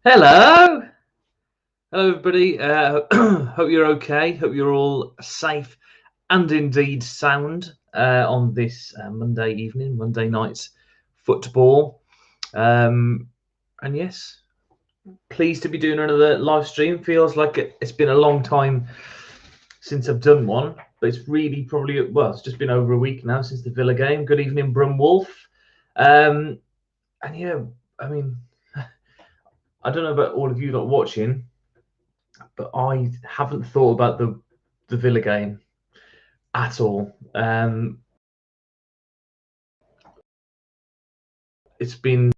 Hello, hello everybody. Hope you're okay. Hope you're all safe and indeed sound on this Monday evening, Monday night's football. And yes, pleased to be doing another live stream. Feels like it's been a long time since I've done one, but it's really it's just been over a week now since the Villa game. Good evening, Brum Wolf. And yeah, I mean, I don't know about all of you not watching, but I haven't thought about the Villa game at all. It's been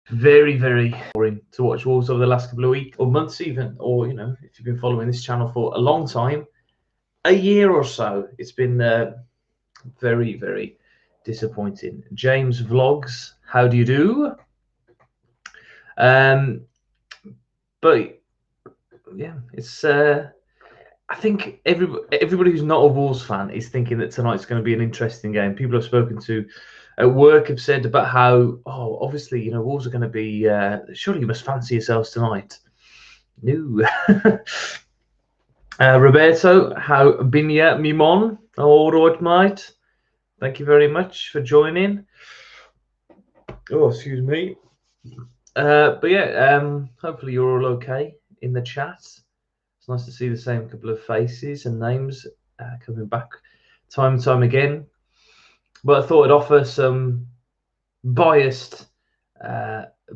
very, very boring to watch Wolves over the last couple of weeks or months, even, or if you've been following this channel for a long time, a year or so. It's been very, very disappointing. James Vlogs, how do you do? But yeah, it's. I think everybody who's not a Wolves fan is thinking that tonight's going to be an interesting game. People I've spoken to at work have said about how, obviously, Wolves are going to be. Surely you must fancy yourselves tonight. No. Roberto, how binya mimon? All right, mate. Thank you very much for joining. Oh, excuse me. But yeah, hopefully you're all okay in the chat. It's nice to see the same couple of faces and names coming back time and time again. But I thought I'd offer some biased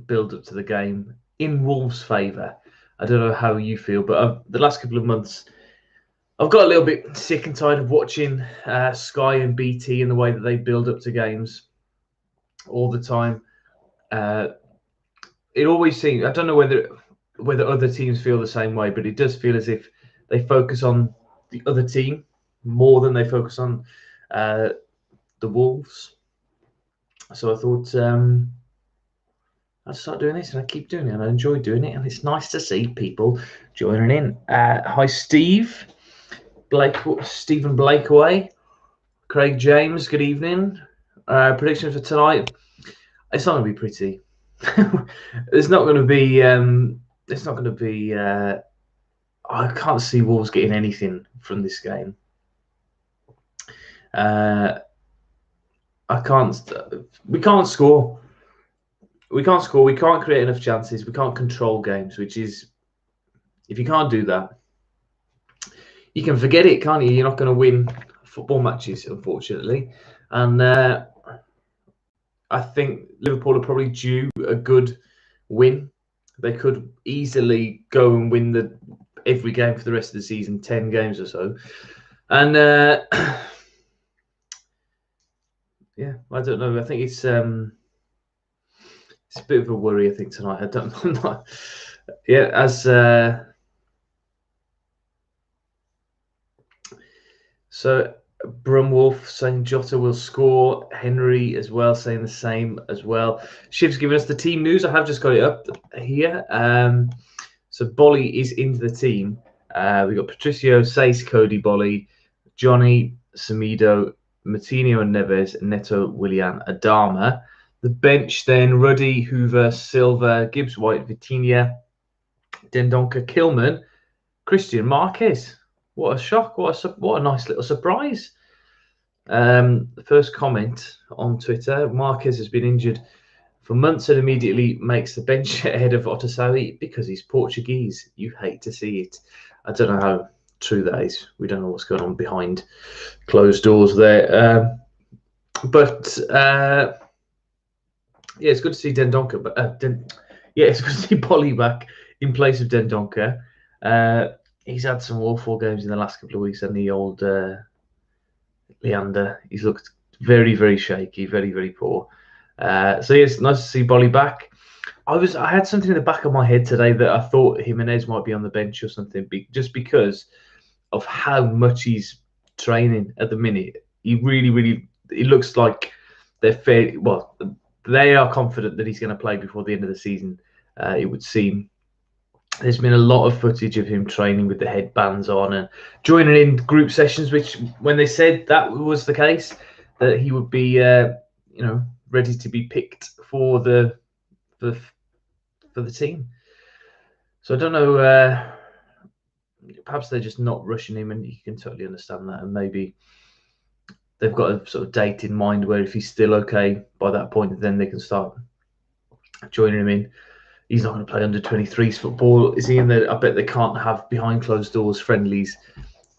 build up to the game in Wolves' favour. I don't know how you feel, but the last couple of months, I've got a little bit sick and tired of watching Sky and BT and the way that they build up to games all the time. It always seems, I don't know whether other teams feel the same way, but it does feel as if they focus on the other team more than they focus on the Wolves. So I thought I'd start doing this, and I keep doing it, and I enjoy doing it, and it's nice to see people joining in. Hi, Steve. Stephen Blakeaway. Craig James, good evening. Prediction for tonight. It's not going to be pretty. It's not going to be. It's not going to be. I can't see Wolves getting anything from this game. I can't. We can't score. We can't score. We can't create enough chances. We can't control games. Which is, if you can't do that, you can forget it, can't you? You're not going to win football matches, unfortunately. And I think Liverpool are probably due a good win. They could easily go and win every game for the rest of the season, 10 games or so. And yeah, I don't know. I think it's a bit of a worry, I think, tonight. I don't know. Yeah, as so Brumwolf saying Jota will score. Henry as well saying the same as well. Shiv's giving us the team news. I have just got it up here. So Bolly is into the team. We've got Patricio, Sace, Cody, Bolly, Johnny, Samido, Martino and Neves, Neto, Willian, Adama. The bench then, Ruddy, Hoover, Silva, Gibbs, White, Vitinha, Dendonka, Kilman, Christian, Marquez. What a shock. What a nice little surprise. The first comment on Twitter, Marquez has been injured for months and immediately makes the bench ahead of Otasawi because he's Portuguese. You hate to see it. I don't know how true that is. We don't know what's going on behind closed doors there. But yeah, it's good to see Dendonka. But it's good to see Polly back in place of Dendonka. He's had some awful games in the last couple of weeks, and the old Leander. He's looked very, very shaky, very, very poor. So yeah, it's nice to see Bolly back. I had something in the back of my head today that I thought Jimenez might be on the bench or something, just because of how much he's training at the minute. He really, really, it looks like they are confident that he's going to play before the end of the season. It would seem. There's been a lot of footage of him training with the headbands on and joining in group sessions, which when they said that was the case, that he would be, ready to be picked for the team. So I don't know. Perhaps they're just not rushing him, and you can totally understand that. And maybe they've got a sort of date in mind where if he's still okay by that point, then they can start joining him in. He's not going to play under 23s football, is he? I bet they can't have behind closed doors friendlies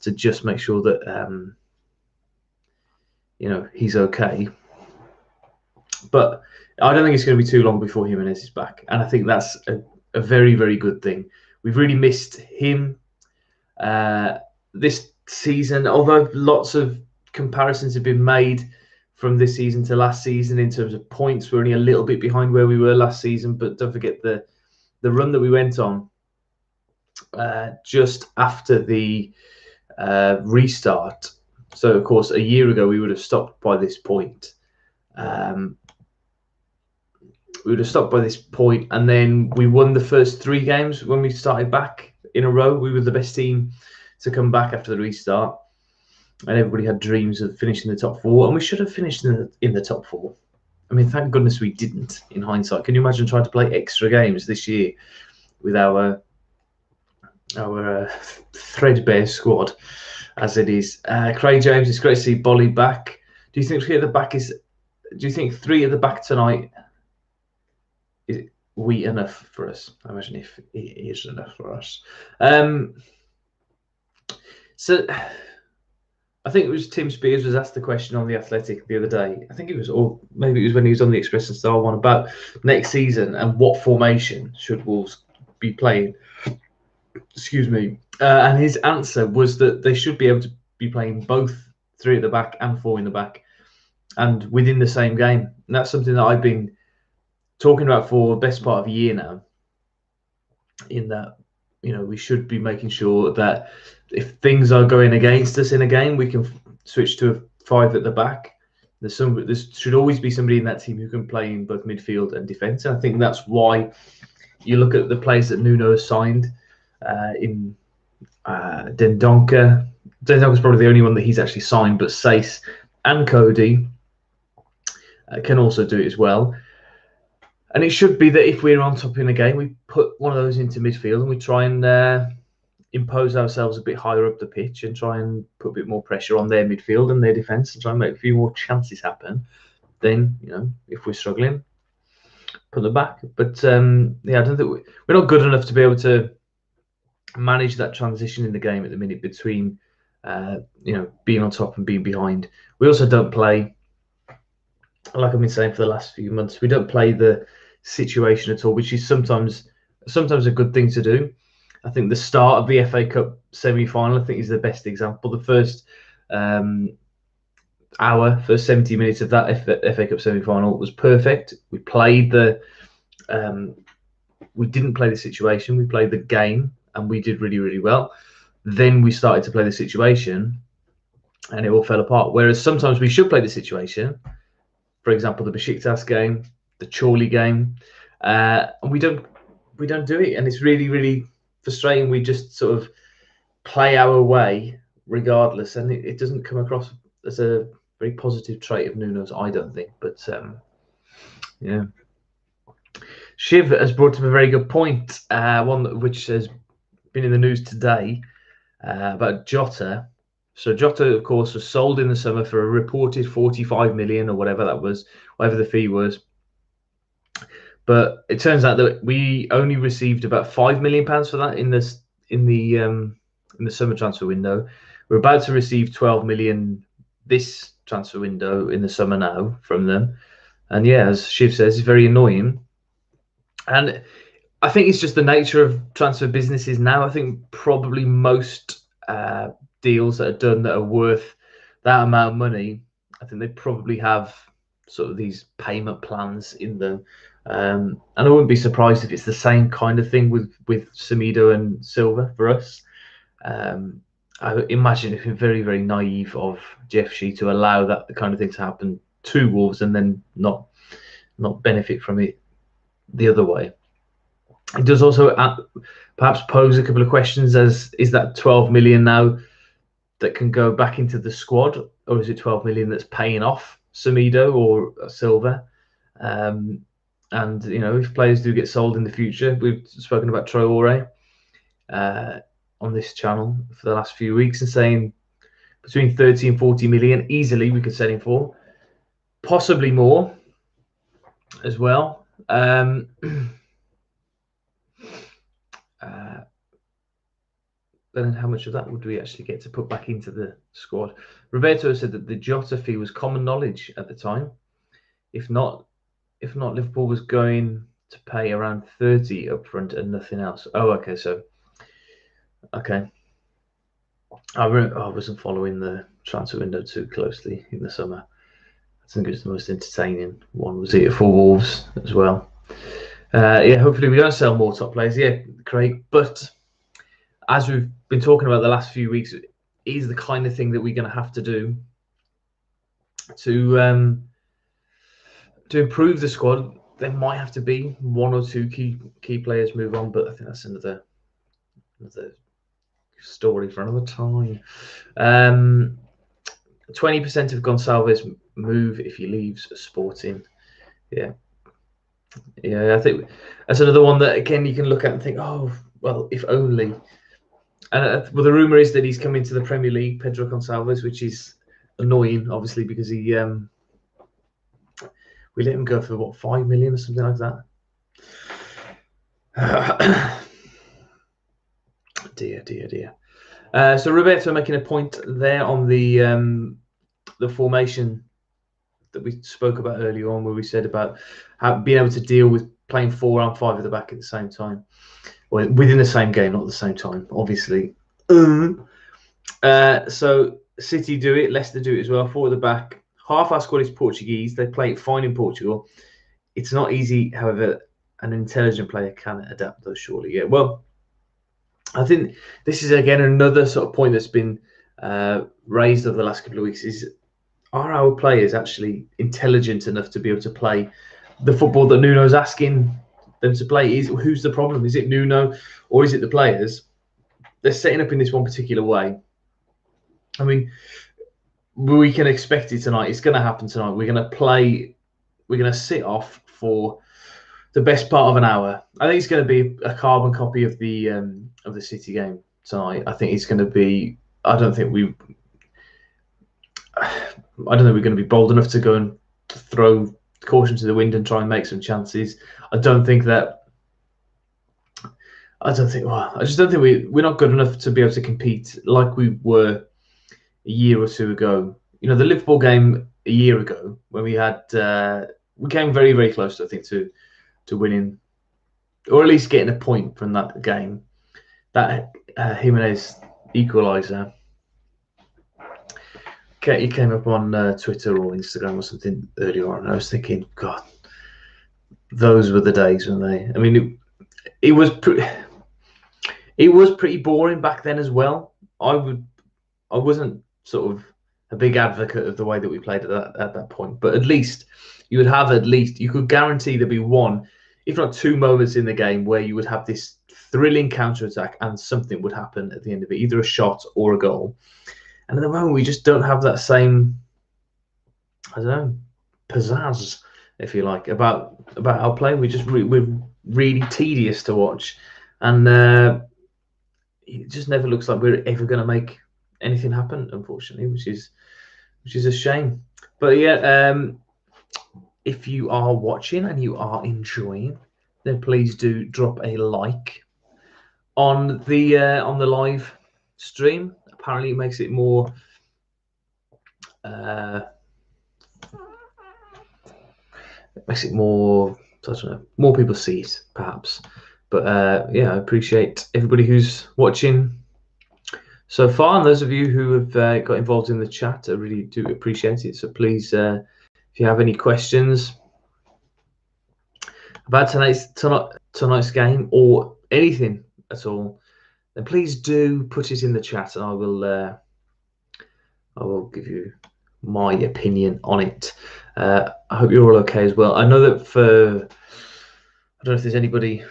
to just make sure that he's okay. But I don't think it's going to be too long before Jimenez is back, and I think that's a very, very good thing. We've really missed him this season, although lots of comparisons have been made from this season to last season in terms of points. We're only a little bit behind where we were last season, but don't forget the run that we went on just after the restart. So, of course, a year ago we would have stopped by this point. And then we won the first 3 games when we started back in a row. We were the best team to come back after the restart, and everybody had dreams of finishing the top 4, and we should have finished in the top 4. I mean, thank goodness we didn't. In hindsight, can you imagine trying to play extra games this year with our threadbare squad as it is? Craig James, it's great to see Bolly back. Do you think 3 at the back tonight is we enough for us? I imagine if it is enough for us. So I think it was Tim Spears was asked the question on The Athletic the other day. I think it was, or maybe it was when he was on the Express and Star one, about next season and what formation should Wolves be playing. Excuse me. And his answer was that they should be able to be playing both 3 at the back and 4 in the back, and within the same game. And that's something that I've been talking about for the best part of a year now, in that, we should be making sure that if things are going against us in a game, we can switch to a 5 at the back. There should always be somebody in that team who can play in both midfield and defence. And I think that's why you look at the players that Nuno has signed in Dendoncker. Dendonker's probably the only one that he's actually signed, but Sace and Cody can also do it as well. And it should be that if we're on top in a game, we put one of those into midfield and we try and impose ourselves a bit higher up the pitch and try and put a bit more pressure on their midfield and their defence and try and make a few more chances happen. Then, if we're struggling, put them back. But I don't think we're not good enough to be able to manage that transition in the game at the minute between, being on top and being behind. We also don't play, like I've been saying for the last few months, we don't play the situation at all, which is sometimes a good thing to do. I think the start of the FA Cup semi-final, I think, is the best example. The first first 70 minutes of that FA Cup semi-final was perfect. We played we didn't play the situation, we played the game, and we did really, really well. Then we started to play the situation, and it all fell apart. Whereas sometimes we should play the situation. For example, the Besiktas game, the Chorley game, and we don't do it, and it's really, really frustrating. We just sort of play our way regardless, and it doesn't come across as a very positive trait of Nuno's, I don't think. But yeah, Shiv has brought up a very good point, one which has been in the news today about Jota. So Jota, of course, was sold in the summer for a reported 45 million or whatever that was, whatever the fee was. But it turns out that we only received about £5 million for that in the summer transfer window. We're about to receive 12 million this transfer window in the summer now from them. And yeah, as Shiv says, it's very annoying. And I think it's just the nature of transfer businesses now. I think probably most deals that are done that are worth that amount of money, I think they probably have sort of these payment plans in them. And I wouldn't be surprised if it's the same kind of thing with Semedo and Silva for us. I imagine it would be very, very naive of Jeff Shee to allow that kind of thing to happen to Wolves and then not benefit from it the other way. It does also perhaps pose a couple of questions, as is that 12 million now that can go back into the squad, or is it 12 million that's paying off Semedo or Silva? And if players do get sold in the future, we've spoken about Traore on this channel for the last few weeks and saying between 30 and 40 million easily we could sell him for, possibly more as well. Then how much of that would we actually get to put back into the squad? Roberto said that the Jota fee was common knowledge at the time. If not, Liverpool was going to pay around 30 up front and nothing else. Oh, okay. So, okay. I wasn't following the transfer window too closely in the summer. I think it was the most entertaining one. Was it for Wolves as well? Yeah, hopefully we don't sell more top players. Yeah, Craig. But as we've been talking about the last few weeks, it is the kind of thing that we're going to have to do to improve the squad. There might have to be one or two key players move on, but I think that's another story for another time. 20% of Gonçalves move if he leaves Sporting. Yeah, I think that's another one that again you can look at and think, oh well, if only. And well, the rumor is that he's coming to the Premier League, Pedro Gonçalves, which is annoying, obviously, because he we let him go for what, 5 million or something like that. Dear. So Roberto making a point there on the formation that we spoke about earlier on, where we said about how being able to deal with playing 4 and 5 at the back at the same time, or within the same game, not at the same time, obviously. So City do it, Leicester do it as well. 4 at the back. Half our squad is Portuguese. They play it fine in Portugal. It's not easy, however, an intelligent player can adapt those, surely. Yeah, well, I think this is again another sort of point that's been raised over the last couple of weeks: is are our players actually intelligent enough to be able to play the football that Nuno's asking them to play? Who's the problem? Is it Nuno or is it the players? They're setting up in this one particular way. I mean, we can expect it tonight. It's going to happen tonight. We're going to play. We're going to sit off for the best part of an hour. I think it's going to be a carbon copy of the City game tonight. I think it's going to be. I don't think we're going to be bold enough to go and throw caution to the wind and try and make some chances. I just don't think we're not good enough to be able to compete like we were a year or two ago. The Liverpool game a year ago, when we had we came very, very close, I think, to winning, or at least getting a point from that game. That Jimenez equaliser. He came up on Twitter or Instagram or something earlier on, and I was thinking, God, those were the days when they. I mean, it was pretty boring back then as well. I wasn't sort of a big advocate of the way that we played at that point, but at least you could guarantee there'd be one, if not two moments in the game where you would have this thrilling counter-attack and something would happen at the end of it, either a shot or a goal. And at the moment, we just don't have that same, I don't know, pizzazz, if you like, about our play. We're really tedious to watch, and it just never looks like we're ever going to make anything happen, unfortunately, which is a shame. But yeah, if you are watching and you are enjoying, then please do drop a like on the live stream. Apparently, it makes it more. I don't know, more people see it, perhaps. But yeah, I appreciate everybody who's watching so far, and those of you who have got involved in the chat, I really do appreciate it. So please, if you have any questions about tonight's game or anything at all, then please do put it in the chat, and I will give you my opinion on it. I hope you're all okay as well. I know that I don't know if there's anybody,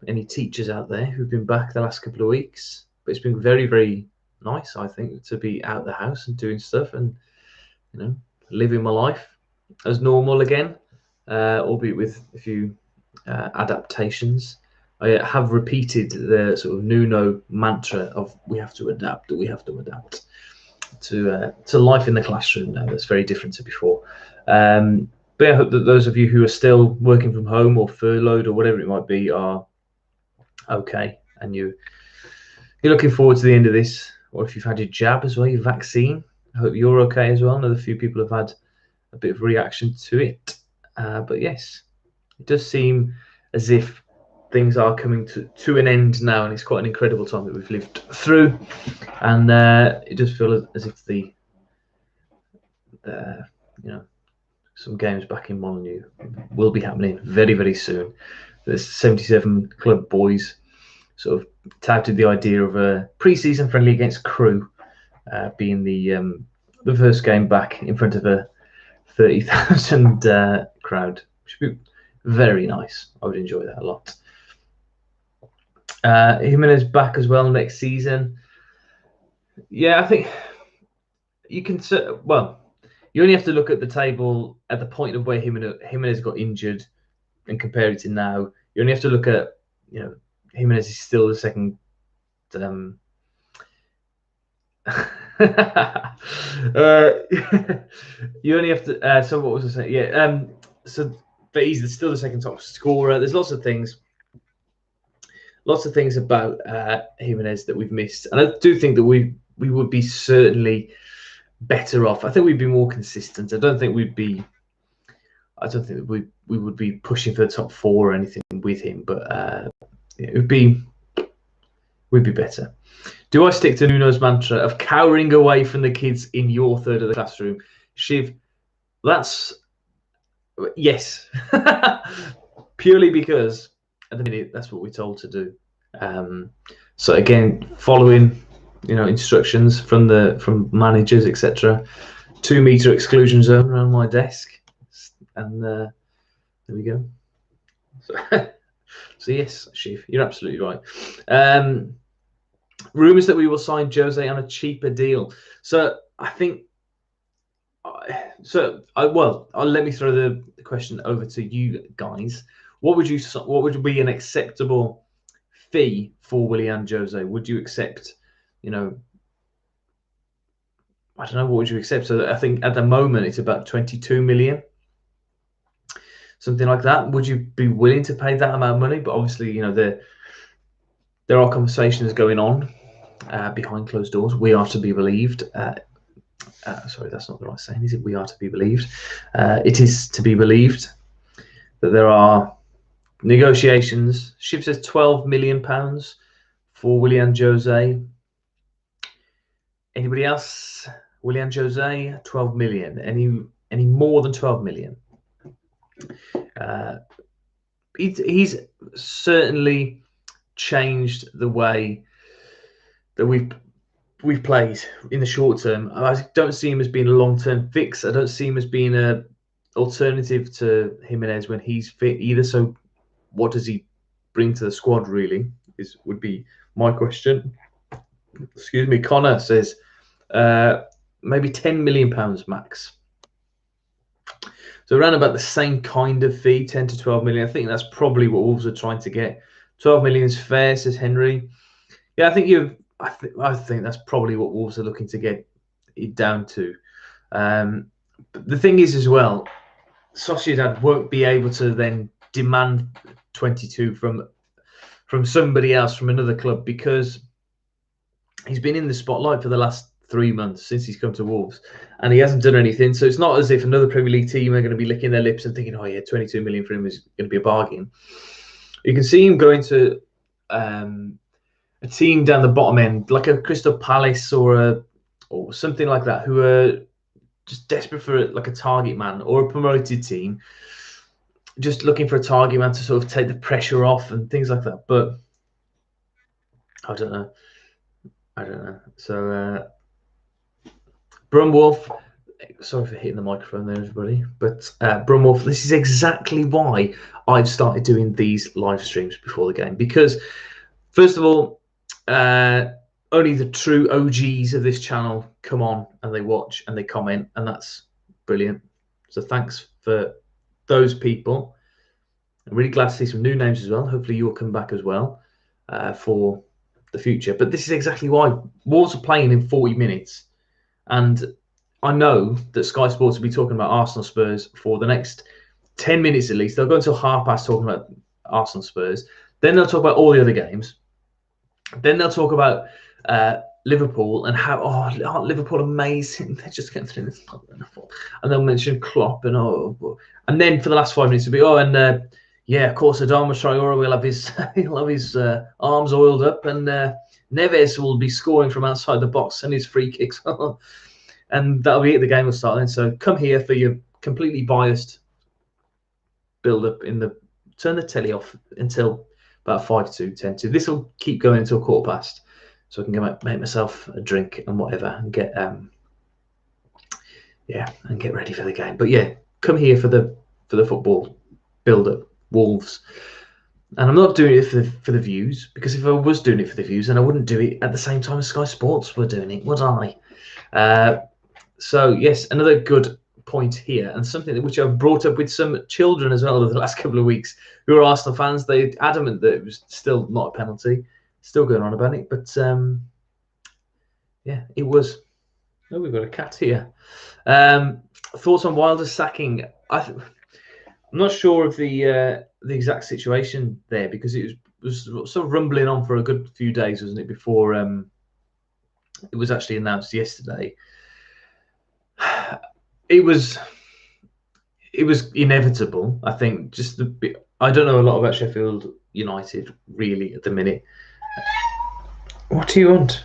any teachers out there who've been back the last couple of weeks, but it's been very, very nice, I think, to be out the house and doing stuff and living my life as normal again. albeit with a few adaptations. I have repeated the sort of Nuno mantra of we have to adapt to life in the classroom now. That's very different to before. But I hope that those of you who are still working from home or furloughed or whatever it might be are okay, and you're looking forward to the end of this. Or if you've had your jab as well, your vaccine, I hope you're okay as well. I know a few people have had a bit of reaction to it, but yes, it does seem as if things are coming to an end now, and it's quite an incredible time that we've lived through. And it does feel as if the some games back in Molineux will be happening very, very soon. There's 77 club boys sort of touted the idea of a pre-season friendly against Crewe being the first game back in front of a 30,000 crowd. Should be very nice. I would enjoy that a lot. Jimenez back as well next season. Yeah, I think you can. Well, you only have to look at the table at the point of where Jimenez got injured and compare it to now. You only have to look at, Jimenez is still the second. You only have to. So what was I saying? Yeah. But he's still the second top scorer. There's lots of things about Jimenez that we've missed, and I do think that we would be certainly better off. I think we'd be more consistent. I don't think that we would be pushing for the top 4 or anything with him, but we'd be better. Do I stick to Nuno's mantra of cowering away from the kids in your third of the classroom? Shiv, that's yes. Purely because at the minute that's what we're told to do. So again, following instructions from managers, etc. 2 meter exclusion zone around my desk, and there we go. So yes, Shiv, you're absolutely right. Rumours that we will sign Jose on a cheaper deal. So I think. Let me throw the question over to you guys. What would be an acceptable fee for Willian Jose? Would you accept? I don't know. What would you accept? So I think at the moment it's about 22 million, something like that. Would you be willing to pay that amount of money? But obviously, there are conversations going on behind closed doors. We are to be believed. Sorry, that's not the right saying, is it? We are to be believed. It is to be believed that there are negotiations. Shiv says £12 million for Willian Jose. Anybody else? Willian Jose, 12 million. Any more than 12 million? He's certainly changed the way that we've played in the short term. I don't see him as being a long-term fix. I don't see him as being an alternative to Jimenez when he's fit either. So what does he bring to the squad, really, would be my question. Excuse me. Connor says maybe £10 million max. So around about the same kind of fee, 10 to 12 million. I think that's probably what Wolves are trying to get. 12 million is fair, says Henry. Yeah, I think that's probably what Wolves are looking to get it down to. But the thing is as well, Sociedad won't be able to then demand 22 from somebody else, from another club, because he's been in the spotlight for the last 3 months since he's come to Wolves, and he hasn't done anything. So it's not as if another Premier League team are going to be licking their lips and thinking, oh yeah, 22 million for him is going to be a bargain. You can see him going to a team down the bottom end, like a Crystal Palace or something like that, who are just desperate for a target man, or a promoted team just looking for a target man to sort of take the pressure off and things like that. But I don't know. So Brumwolf, sorry for hitting the microphone there, everybody. But Brumwolf, this is exactly why I've started doing these live streams before the game, because first of all, only the true OGs of this channel come on and they watch and they comment, and that's brilliant. So thanks for those people. I'm really glad to see some new names as well. Hopefully you'll come back as well for the future. But this is exactly why Wolves are playing in 40 minutes. And I know that Sky Sports will be talking about Arsenal Spurs for the next 10 minutes at least. They'll go until half past talking about Arsenal Spurs. Then they'll talk about all the other games. Then they'll talk about Liverpool and how, aren't Liverpool amazing? They're just getting through this. And they'll mention Klopp and then for the last 5 minutes it'll be, yeah, of course, Adama Traore will have his he'll have his arms oiled up, and Neves will be scoring from outside the box and his free kicks, and that'll be it. The game will start then. So come here for your completely biased build up turn the telly off until about 5 to 10 to. This will keep going until 1:15, so I can go make myself a drink and whatever, and get and get ready for the game. But yeah, come here for the football build up. Wolves, and I'm not doing it for the views, because if I was doing it for the views, then I wouldn't do it at the same time as Sky Sports were doing it, would I? So yes, another good point here, and something which I've brought up with some children as well over the last couple of weeks who are Arsenal fans. They're adamant that it was still not a penalty, still going on about it, but yeah, it was. Oh, we've got a cat here. Thoughts on Wilder's sacking? I'm not sure of the exact situation there, because it was sort of rumbling on for a good few days, wasn't it, before it was actually announced yesterday. It was inevitable, I think. I don't know a lot about Sheffield United really at the minute. What do you want?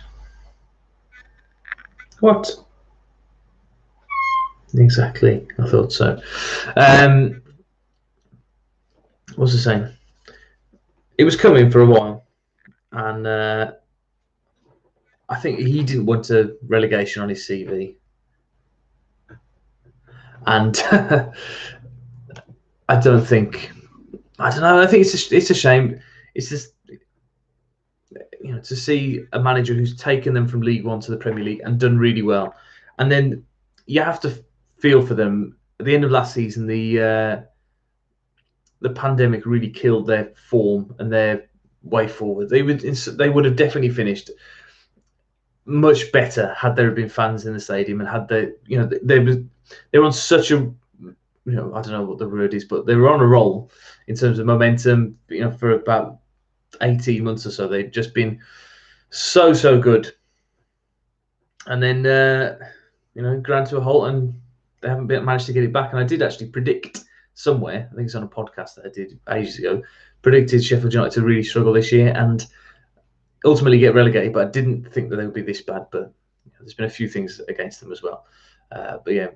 What? Exactly, I thought so. What was I saying? It was coming for a while, and I think he didn't want a relegation on his CV, and I don't know. I think it's a shame. It's just, to see a manager who's taken them from League One to the Premier League and done really well, and then you have to feel for them. At the end of last season, the pandemic really killed their form and their way forward. They would have definitely finished much better had there been fans in the stadium, and had they were on such a, I don't know what the word is, but they were on a roll in terms of momentum. For about 18 months or so, they'd just been so good, and then ground to a halt, and they haven't managed to get it back. And I did actually predict somewhere, I think it's on a podcast that I did ages ago, predicted Sheffield United to really struggle this year and ultimately get relegated, but I didn't think that they would be this bad. But there's been a few things against them as well. But yeah,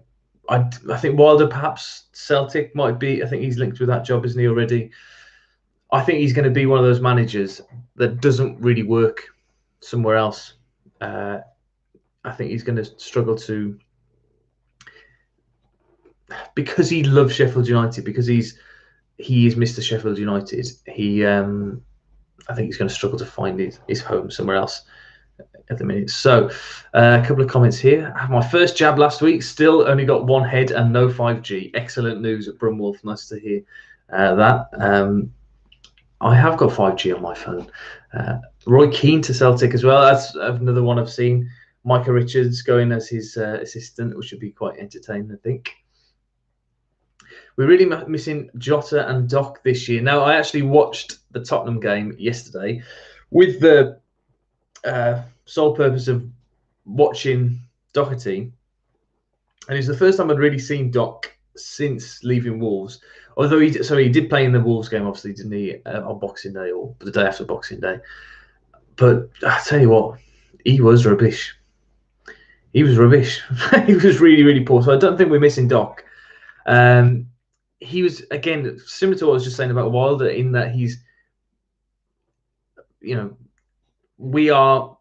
I think Wilder, perhaps Celtic might be. I think he's linked with that job, isn't he, already? I think he's going to be one of those managers that doesn't really work somewhere else. I think he's going to struggle to, because he loves Sheffield United, because he is Mr. Sheffield United. I think he's going to struggle to find his home somewhere else at the minute. So a couple of comments here. I had my first jab last week, still only got one head and no 5G. Excellent news at Brumwolf. Nice to hear that. I have got 5G on my phone. Roy Keane to Celtic as well. That's another one I've seen. Micah Richards going as his assistant, which should be quite entertaining, I think. We're really missing Jota and Doc this year. Now, I actually watched the Tottenham game yesterday with the sole purpose of watching Doherty. And it's the first time I'd really seen Doc since leaving Wolves. Although he did play in the Wolves game, obviously, didn't he, on Boxing Day, or the day after Boxing Day. But I tell you what, he was rubbish. He was rubbish. He was really, really poor. So I don't think we're missing Doc. He was, again, similar to what I was just saying about Wilder, in that he's, we are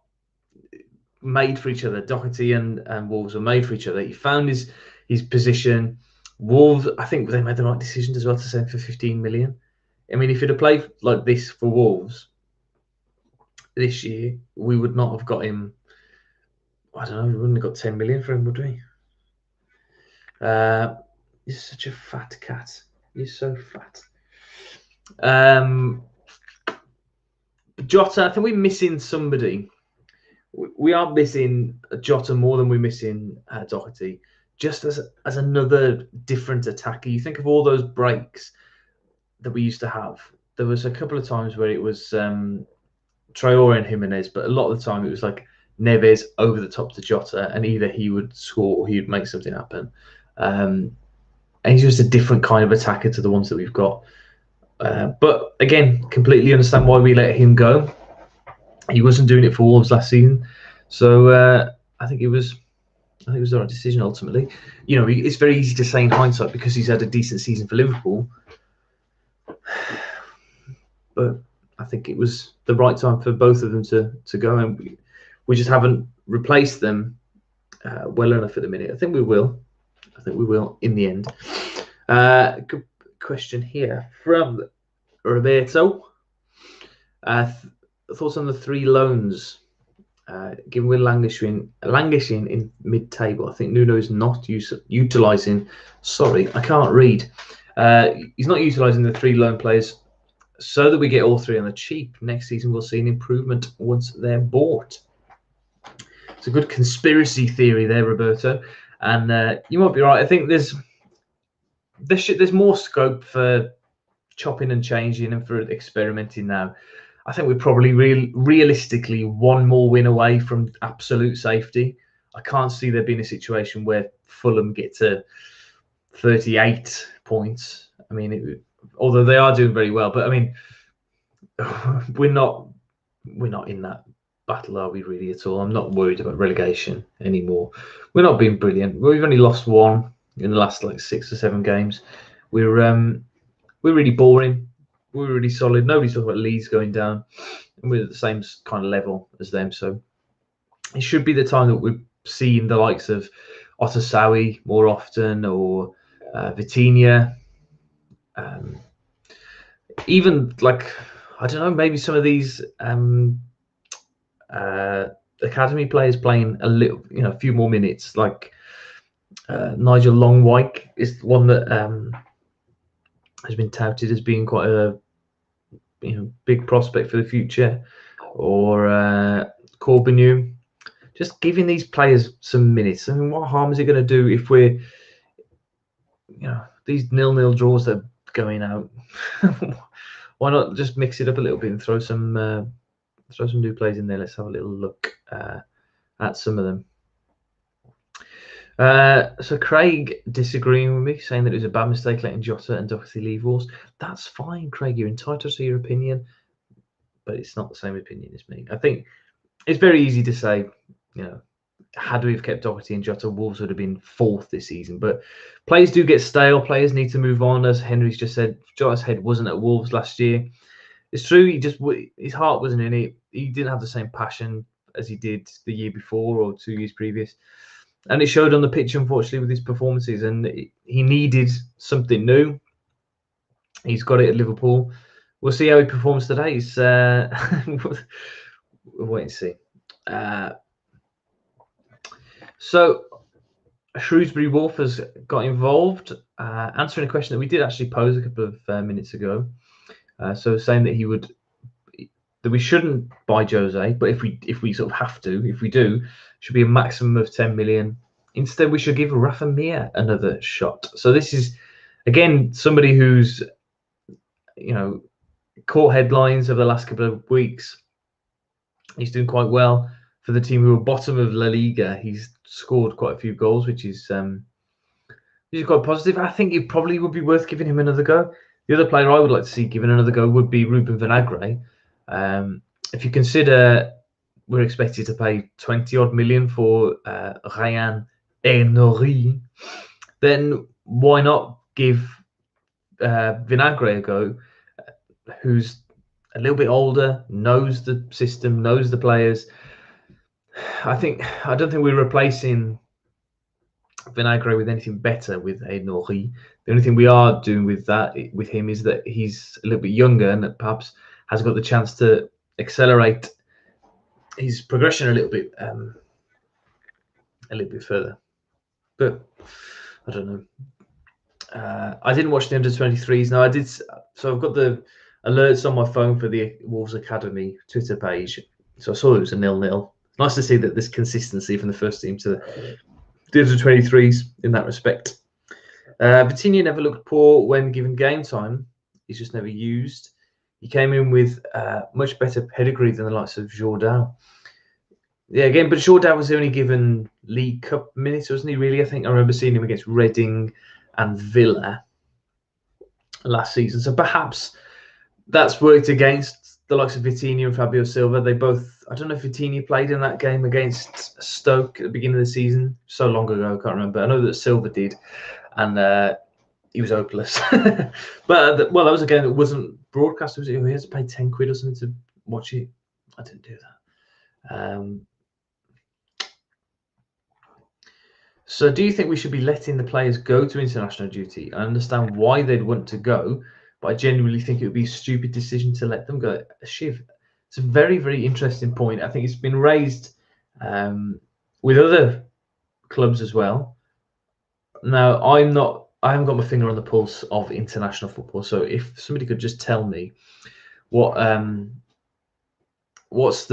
made for each other. Doherty and Wolves are made for each other. He found his position. Wolves, I think they made the right decision as well to send for 15 million. I mean, if he'd have played like this for Wolves this year, we would not have got him. I don't know, we wouldn't have got 10 million for him, would we? He's such a fat cat. You're so fat. Jota, I think we're missing somebody. We are missing Jota more than we're missing Doherty. Just as another different attacker. You think of all those breaks that we used to have. There was a couple of times where it was Traore and Jimenez, but a lot of the time it was like Neves over the top to Jota, and either he would score or he would make something happen. And he's just a different kind of attacker to the ones that we've got. But again, completely understand why we let him go. He wasn't doing it for Wolves last season, so I think it was the right decision ultimately. You know, it's very easy to say in hindsight because he's had a decent season for Liverpool, but I think it was the right time for both of them to go, and we just haven't replaced them well enough at the minute. I think we will. In the end. Good question here from Roberto. Thoughts on the 3 loans? Given we're languishing in mid-table, I think Nuno is not utilising. Sorry, I can't read. He's not utilising the 3 loan players so that we get all 3 on the cheap. Next season, we'll see an improvement once they're bought. It's a good conspiracy theory there, Roberto, and you might be right. I think there's more scope for chopping and changing and for experimenting now. I think we're probably realistically 1 more win away from absolute safety. I can't see there being a situation where Fulham get to 38 points. I mean, although they are doing very well, but I mean, we're not in that battle, are we really at all? I'm not worried about relegation anymore. We're not being brilliant. We've only lost 1 in the last 6 or 7 games. We're really boring. We're really solid. Nobody's talking about Leeds going down, and we're at the same kind of level as them. So it should be the time that we're seeing the likes of Otasawi more often, or Vitinha. Even I don't know, maybe some of these academy players playing a little, a few more minutes. Like Nigel Longwyke is one that has been touted as being quite a big prospect for the future, or Corbeanu. Just giving these players some minutes. I mean, what harm is it going to do if we're, these 0-0 draws that are going out? Why not just mix it up a little bit and throw some new players in there? Let's have a little look at some of them. So Craig disagreeing with me, saying that it was a bad mistake letting Jota and Doherty leave Wolves. That's fine, Craig. You're entitled to your opinion, but it's not the same opinion as me. I think it's very easy to say, had we have kept Doherty and Jota, Wolves would have been 4th this season. But players do get stale. Players need to move on. As Henry's just said, Jota's head wasn't at Wolves last year. It's true. His heart wasn't in it. He didn't have the same passion as he did the year before or 2 years previous. And it showed on the pitch, unfortunately, with his performances. And he needed something new. He's got it at Liverpool. We'll see how he performs today. We'll wait and see. So Shrewsbury Wolf has got involved, answering a question that we did actually pose a couple of minutes ago. So saying that we shouldn't buy Jose, but if we sort of have to, if we do, should be a maximum of 10 million. Instead, we should give Rafa Mir another shot. So this is, again, somebody who's, caught headlines over the last couple of weeks. He's doing quite well for the team who are bottom of La Liga. He's scored quite a few goals, which is quite positive. I think it probably would be worth giving him another go. The other player I would like to see given another go would be Ruben Vinagre. If you consider we're expected to pay 20-odd million for Ryan Henry, then why not give Vinagre a go, who's a little bit older, knows the system, knows the players. I don't think we're replacing Vinagre with anything better with Henry. The only thing we are doing with him is that he's a little bit younger and that perhaps has got the chance to accelerate his progression a little bit further. But I don't know. I didn't watch the under-23s. No, I did. So I've got the alerts on my phone for the Wolves Academy Twitter page. So I saw it was a 0-0. Nice to see that there's consistency from the first team to the under-23s in that respect. Vitinha never looked poor when given game time. He's just never used. He came in with much better pedigree than the likes of Jordan. Yeah, again, but Jordan was only given League Cup minutes, wasn't he, really? I think I remember seeing him against Reading and Villa last season. So perhaps that's worked against the likes of Vitinha and Fabio Silva. They both, I don't know if Vitinha played in that game against Stoke at the beginning of the season. So long ago, I can't remember. I know that Silva did, and he was hopeless. But, well, that was a game that wasn't broadcast. Was it? He had to pay 10 quid or something to watch it. I didn't do that. So do you think we should be letting the players go to international duty? I understand why they'd want to go, but I genuinely think it would be a stupid decision to let them go. Shiv, it's a very, very interesting point. I think it's been raised with other clubs as well. Now, I haven't got my finger on the pulse of international football. So if somebody could just tell me what is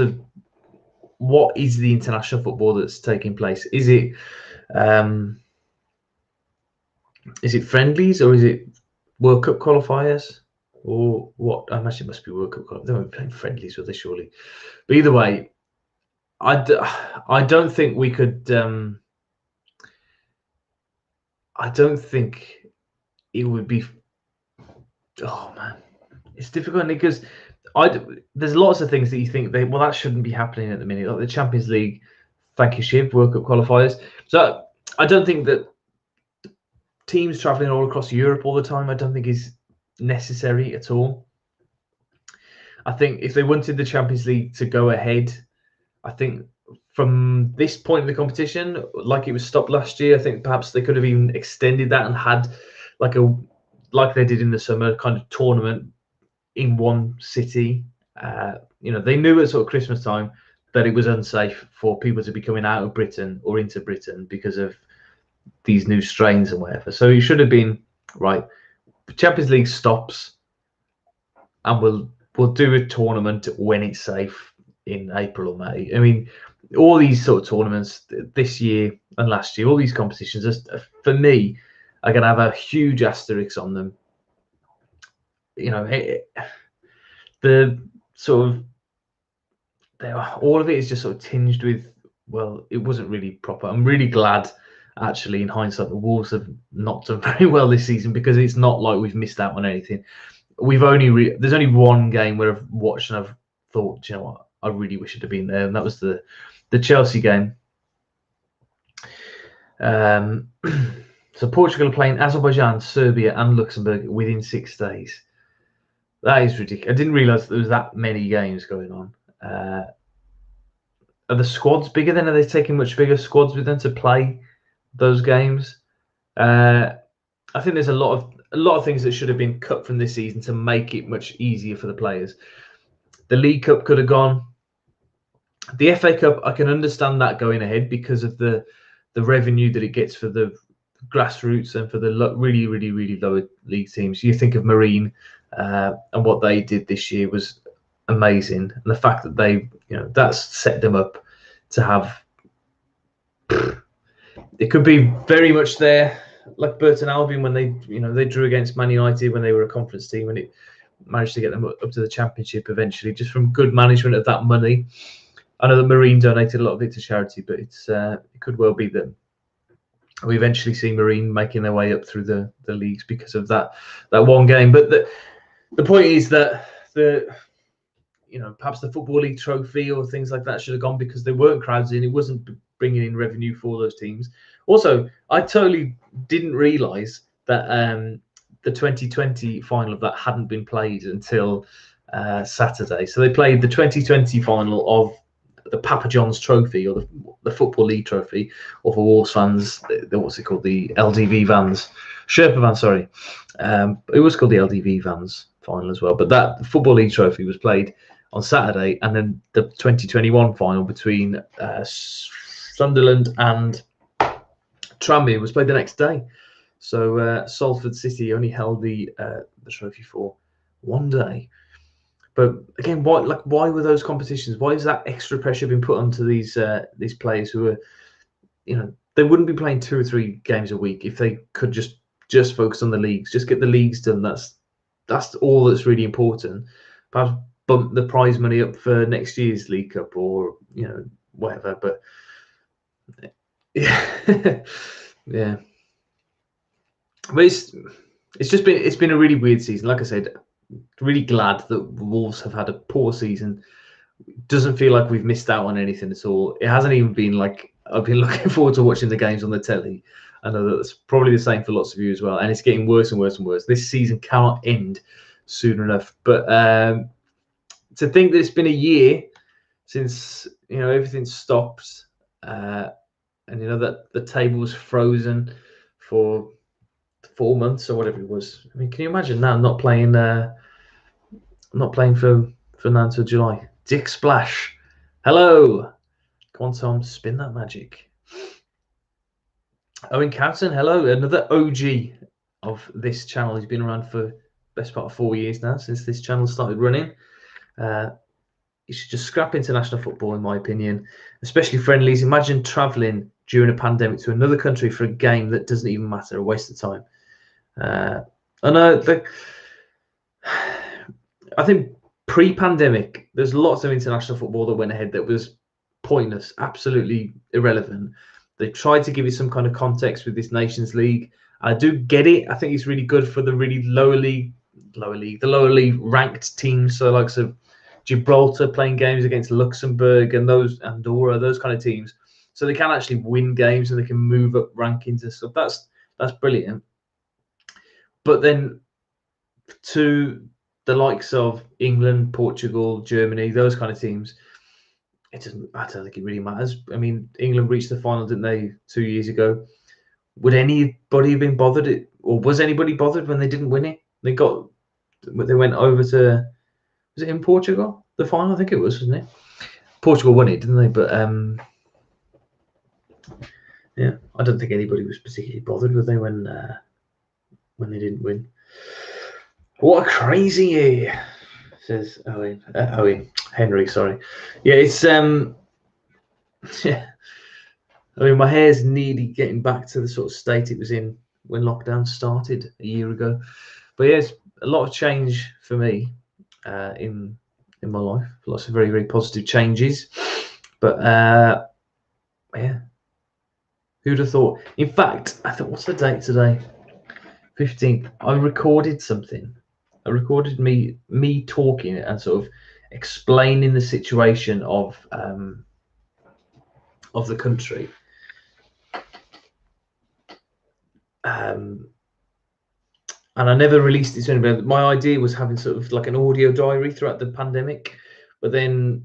the international football that's taking place? Is it friendlies, or is it World Cup qualifiers, or what? I imagine it must be World Cup qualifiers. They won't be playing friendlies, will they, surely? But either way, I don't think we could. I don't think it would be. Oh man, it's difficult because there's lots of things that you think that shouldn't be happening at the minute, like the Champions League. Thank you, Shiv. World Cup qualifiers. So I don't think that teams traveling all across Europe all the time, I don't think is necessary at all. I think if they wanted the Champions League to go ahead, I think from this point in the competition, like it was stopped last year, I think perhaps they could have even extended that and had like they did in the summer kind of tournament in one city. They knew at sort of Christmas time that it was unsafe for people to be coming out of Britain or into Britain because of these new strains and whatever. So it should have been right. The Champions League stops, and we'll do a tournament when it's safe in April or May. I mean, all these sort of tournaments this year and last year, all these competitions, for me, are going to have a huge asterisk on them. The sort of all of it is just sort of tinged with, well, it wasn't really proper. I'm really glad, actually, in hindsight, the Wolves have not done very well this season, because it's not like we've missed out on anything. There's only one game where I've watched and I've thought, you know what, I really wish it had been there, and that was the Chelsea game. So Portugal are playing Azerbaijan, Serbia, and Luxembourg within 6 days. That is ridiculous. I didn't realise there was that many games going on. Are the squads bigger then? Are they taking much bigger squads with them to play those games? I think there's a lot of things that should have been cut from this season to make it much easier for the players. The League Cup could have gone. The FA Cup, I can understand that going ahead because of the revenue that it gets for the grassroots and for the really, really, really lower league teams. You think of Marine and what they did this year was amazing, and the fact that that's set them up to have. It could be very much there, like Burton Albion when they drew against Man United when they were a conference team, and it managed to get them up to the Championship eventually, just from good management of that money. I know that Marine donated a lot of it to charity, but it could well be that we eventually see Marine making their way up through the leagues because of that one game. But the point is that perhaps the Football League trophy or things like that should have gone, because there weren't crowds in. It wasn't bringing in revenue for those teams. Also, I totally didn't realise that the 2020 final of that hadn't been played until Saturday. So they played the 2020 final of the Papa John's Trophy, or the Football League Trophy, or for Wolves fans, what's it called? The LDV Vans, Sherpa Vans. Sorry, it was called the LDV Vans final as well. But that Football League Trophy was played on Saturday, and then the 2021 final between Sunderland and Tranmere was played the next day. So Salford City only held the trophy for one day. But again, why were those competitions? Why is that extra pressure being put onto these players who are, they wouldn't be playing 2 or 3 games a week if they could just focus on the leagues, just get the leagues done. That's all that's really important. Perhaps bump the prize money up for next year's League Cup or whatever. But yeah, yeah. But it's been a really weird season. Like I said, really glad that Wolves have had a poor season. Doesn't feel like we've missed out on anything at all. It hasn't even been like I've been looking forward to watching the games on the telly. I know that's probably the same for lots of you as well, and it's getting worse and worse and worse. This season cannot end soon enough. But to think that it's been a year since everything stopped, and that the table was frozen for 4 months or whatever it was. I mean, can you imagine now not playing for now until July? Dick Splash, hello. Come on, Tom, spin that magic. Owen Cowton, hello. Another OG of this channel. He's been around for the best part of 4 years now, since this channel started running. You should just scrap international football, in my opinion, especially friendlies. Imagine travelling during a pandemic to another country for a game that doesn't even matter, a waste of time. I know. I think pre-pandemic, there's lots of international football that went ahead that was pointless, absolutely irrelevant. They tried to give it some kind of context with this Nations League. I do get it. I think it's really good for the really lower league ranked teams. So like Gibraltar playing games against Luxembourg and Andorra, those kind of teams. So they can actually win games and they can move up rankings and stuff. That's brilliant. But then to the likes of England, Portugal, Germany, those kind of teams, I don't think it really matters. I mean, England reached the final, didn't they, 2 years ago? Would anybody have been bothered? Or was anybody bothered when they didn't win it? They went over to, was it in Portugal? The final, I think it was, wasn't it? Portugal won it, didn't they? But yeah, I don't think anybody was particularly bothered, were they, when they didn't win? What a crazy year, says Owen. Henry, sorry. Yeah, it's yeah. I mean, my hair's nearly getting back to the sort of state it was in when lockdown started a year ago. But yeah, it's a lot of change for me in my life. Lots of very, very positive changes. But yeah, who'd have thought? In fact, I thought, what's the date today? 15th. I recorded something. I recorded me talking and sort of explaining the situation of the country. And I never released it to anybody. My idea was having sort of like an audio diary throughout the pandemic, but then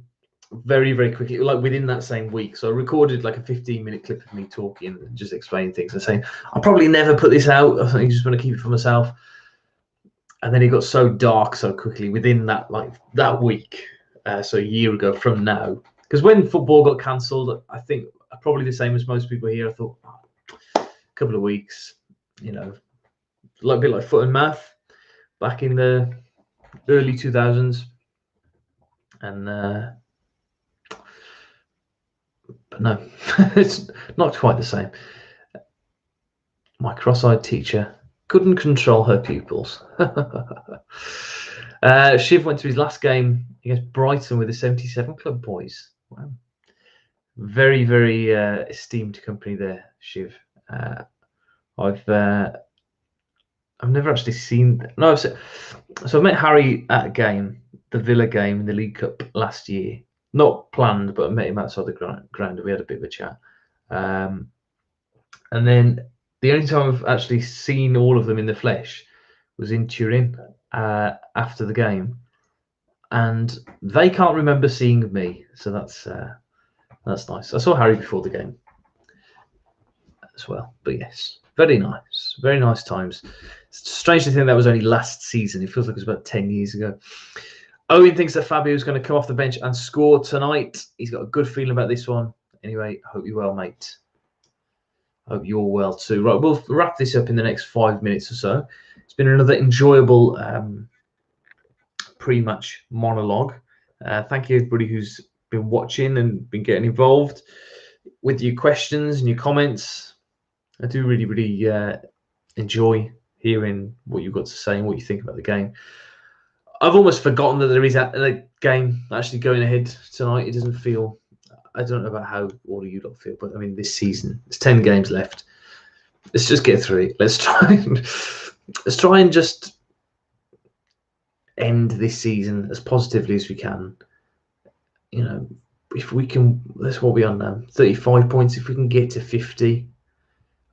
very, very quickly, like within that same week. So I recorded like a 15-minute clip of me talking and just explaining things and saying, I'll probably never put this out. I think I just want to keep it for myself. And then it got so dark so quickly within that week. So a year ago from now, because when football got cancelled, I think probably the same as most people here. I thought, a couple of weeks, a bit like foot and mouth back in the early 2000s. And but no, it's not quite the same. My cross-eyed teacher couldn't control her pupils. Shiv went to his last game against Brighton with the 77 Club boys. Wow. Very, very esteemed company there, Shiv. I've never actually seen. No, so I met Harry at a game, the Villa game in the League Cup last year. Not planned, but I met him outside the ground and we had a bit of a chat. And then the only time I've actually seen all of them in the flesh was in Turin after the game, and they can't remember seeing me. So that's nice. I saw Harry before the game as well, but yes, very nice times. It's strange to think that was only last season. It feels like it was about 10 years ago. Owen thinks that Fabio's going to come off the bench and score tonight. He's got a good feeling about this one. Anyway, I hope you're well, mate. Hope you're well too. Right, we'll wrap this up in the next 5 minutes or so. It's been another enjoyable pre-match monologue. Thank you everybody who's been watching and been getting involved with your questions and your comments. I do really enjoy hearing what you've got to say and what you think about the game. I've almost forgotten that there is a game actually going ahead tonight. It doesn't feel, I don't know about how all of you lot feel, but I mean, this season, there's 10 games left. Let's just get through it. Let's try and just end this season as positively as we can. You know, if we can, that's what we're on now. 35 points. If we can get to 50,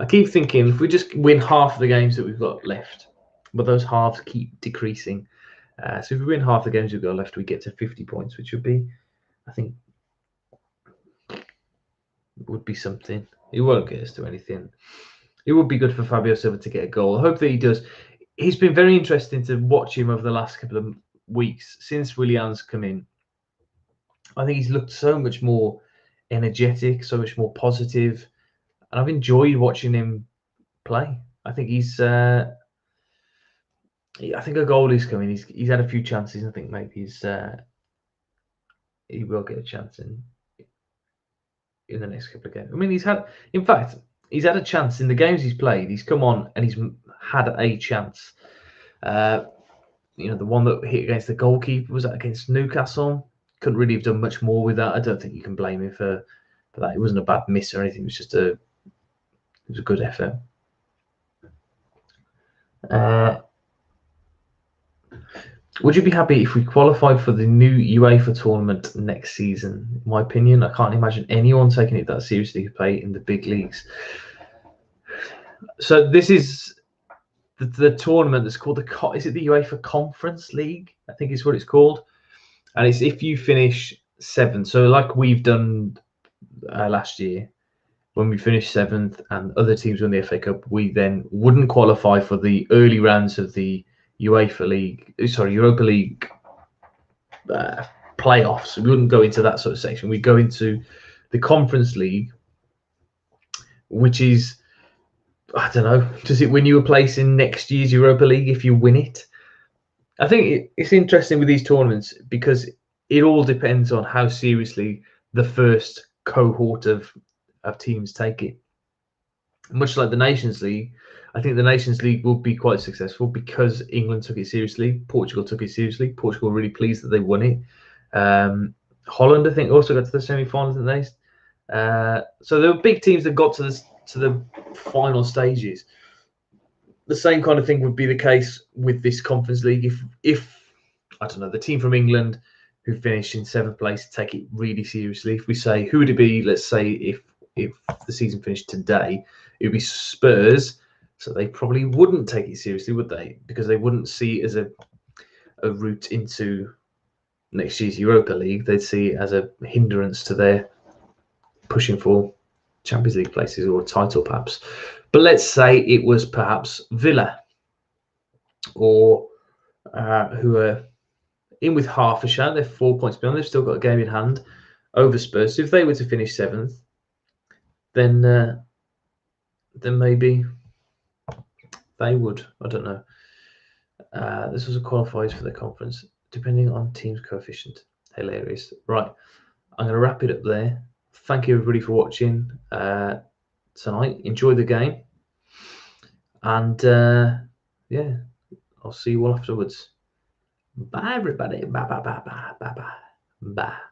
I keep thinking if we just win half of the games that we've got left, but those halves keep decreasing. So if we win half the games we've got left, we get to 50 points, which would be, I think, would be something. It won't get us to anything. It would be good for Fabio Silva to get a goal. I hope that he does. He's been very interesting to watch him over the last couple of weeks since Willian's come in. I think he's looked so much more energetic, so much more positive, and I've enjoyed watching him play. I think he's. I think a goal is coming. He's had a few chances. I think maybe he will get a chance in the next couple of games. I mean, he's had a chance in the games he's played. He's come on and he's had a chance. The one that hit against the goalkeeper, was that against Newcastle? Couldn't really have done much more with that. I don't think you can blame him for that. It wasn't a bad miss or anything. It was just a good effort. Would you be happy if we qualified for the new UEFA tournament next season? In my opinion, I can't imagine anyone taking it that seriously to play in the big leagues. So this is the tournament that's called is it the UEFA Conference League? I think is what it's called. And it's if you finish 7th. So like we've done last year, when we finished 7th and other teams won the FA Cup, we then wouldn't qualify for the early rounds of the Europa League playoffs. We wouldn't go into that sort of section. We'd go into the Conference League, which is, I don't know, does it win you a place in next year's Europa League if you win it? I think it's interesting with these tournaments because it all depends on how seriously the first cohort of teams take it. Much like the Nations League, I think the Nations League will be quite successful because England took it seriously. Portugal took it seriously. Portugal were really pleased that they won it. Holland, I think, also got to the semi-finals, didn't they? So there were big teams that got to the final stages. The same kind of thing would be the case with this Conference League. If I don't know, the team from England who finished in 7th place take it really seriously. If we say, who would it be? Let's say if the season finished today, it would be Spurs. So they probably wouldn't take it seriously, would they? Because they wouldn't see it as a route into next year's Europa League. They'd see it as a hindrance to their pushing for Champions League places or a title, perhaps. But let's say it was perhaps Villa, or who are in with half a shot. They're 4 points behind. They've still got a game in hand over Spurs. So if they were to finish 7th, then maybe they would. I don't know. This was a qualifiers for the conference, depending on team's coefficient. Hilarious. Right. I'm going to wrap it up there. Thank you, everybody, for watching tonight. Enjoy the game. And, yeah, I'll see you all afterwards. Bye, everybody. Bye, bye, bye, bye, bye, bye. Bye.